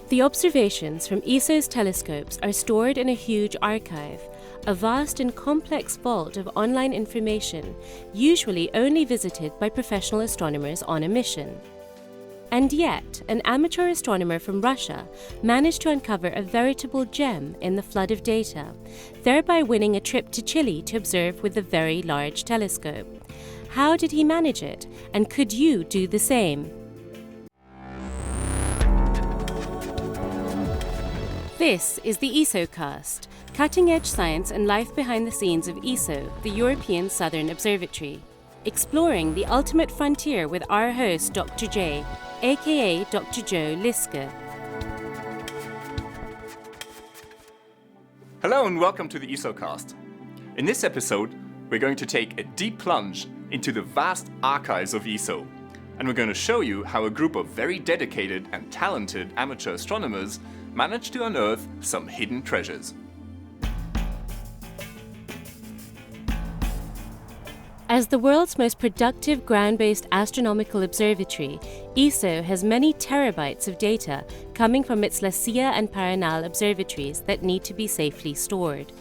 The observations from ESO's telescopes are stored in a huge archive, a vast and complex vault of online information, usually only visited by professional astronomers on a mission. And yet, an amateur astronomer from Russia managed to uncover a veritable gem in the flood of data, thereby winning a trip to Chile to observe with the Very Large Telescope. How did he manage it, and could you do the same? This is the ESOcast, cutting-edge science and life behind the scenes of ESO, the European Southern Observatory. Exploring the ultimate frontier with our host, Dr. J, aka Dr. Joe Liske. Hello and welcome to the ESOcast. In this episode, we're going to take a deep plunge into the vast archives of ESO, and we're going to show you how a group of very dedicated and talented amateur astronomers managed to unearth some hidden treasures. As the world's most productive ground-based astronomical observatory, ESO has many terabytes of data coming from its La Silla and Paranal observatories that need to be safely stored.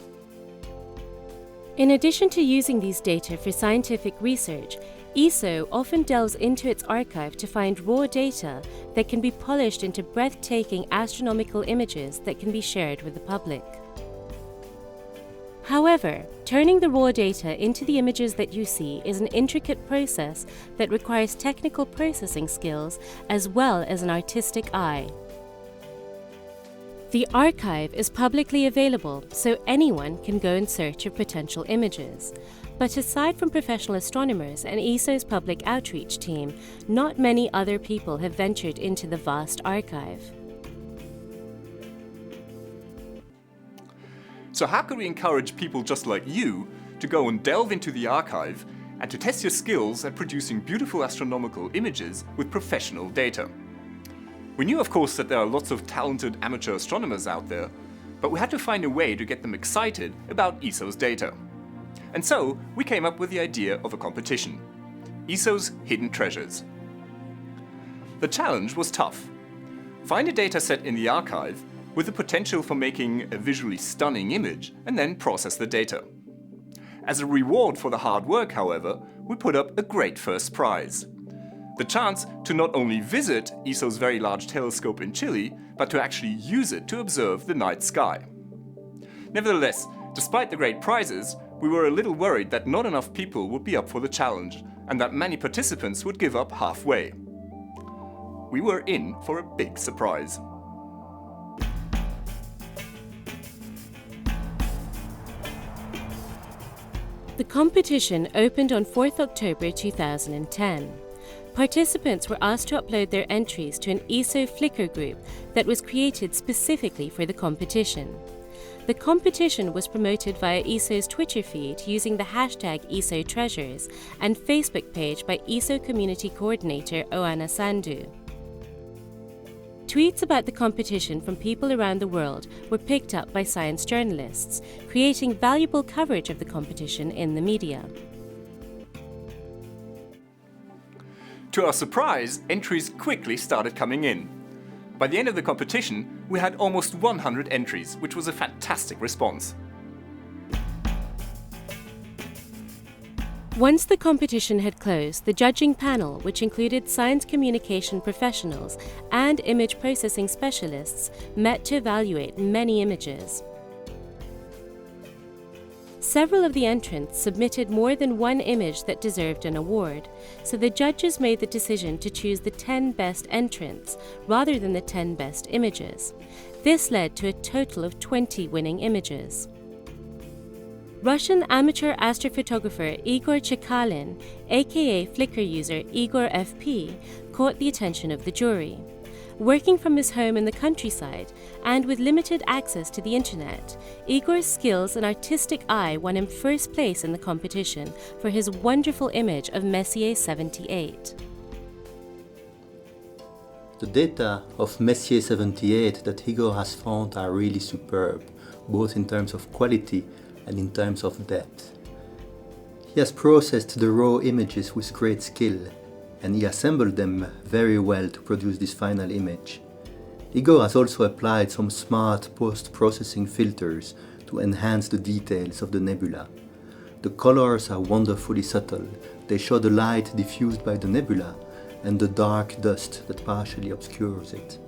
In addition to using these data for scientific research, ESO often delves into its archive to find raw data that can be polished into breathtaking astronomical images that can be shared with the public. However, turning the raw data into the images that you see is an intricate process that requires technical processing skills as well as an artistic eye. The archive is publicly available, so anyone can go in search of potential images. But aside from professional astronomers and ESO's public outreach team, not many other people have ventured into the vast archive. So how can we encourage people just like you to go and delve into the archive and to test your skills at producing beautiful astronomical images with professional data? We knew, of course, that there are lots of talented amateur astronomers out there, but we had to find a way to get them excited about ESO's data. And so we came up with the idea of a competition, ESO's Hidden Treasures. The challenge was tough. Find a dataset in the archive with the potential for making a visually stunning image and then process the data. As a reward for the hard work, however, we put up a great first prize. The chance to not only visit ESO's Very Large Telescope in Chile, but to actually use it to observe the night sky. Nevertheless, despite the great prizes, we were a little worried that not enough people would be up for the challenge and that many participants would give up halfway. We were in for a big surprise. The competition opened on 4th October 2010. Participants were asked to upload their entries to an ESO Flickr group that was created specifically for the competition. The competition was promoted via ESO's Twitter feed using the hashtag ESO Treasures and Facebook page by ESO Community Coordinator Oana Sandu. Tweets about the competition from people around the world were picked up by science journalists, creating valuable coverage of the competition in the media. To our surprise, entries quickly started coming in. By the end of the competition, we had almost 100 entries, which was a fantastic response. Once the competition had closed, the judging panel, which included science communication professionals and image processing specialists, met to evaluate many images. Several of the entrants submitted more than one image that deserved an award, so the judges made the decision to choose the 10 best entrants rather than the 10 best images. This led to a total of 20 winning images. Russian amateur astrophotographer Igor Chekalin, aka Flickr user Igor FP, caught the attention of the jury. Working from his home in the countryside and with limited access to the internet, Igor's skills and artistic eye won him first place in the competition for his wonderful image of Messier 78. The data of Messier 78 that Igor has found are really superb, both in terms of quality and in terms of depth. He has processed the raw images with great skill, and he assembled them very well to produce this final image. Igor has also applied some smart post-processing filters to enhance the details of the nebula. The colors are wonderfully subtle. They show the light diffused by the nebula and the dark dust that partially obscures it.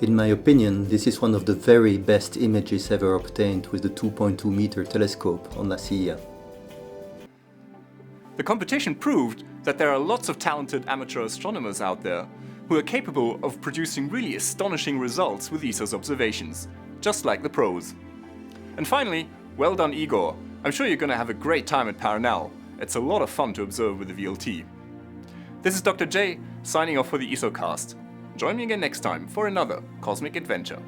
In my opinion, this is one of the very best images ever obtained with the 2.2 meter telescope on La Silla. The competition proved that there are lots of talented amateur astronomers out there who are capable of producing really astonishing results with ESO's observations, just like the pros. And finally, well done Igor. I'm sure you're going to have a great time at Paranal. It's a lot of fun to observe with the VLT. This is Dr. J, signing off for the ESOcast. Join me again next time for another cosmic adventure.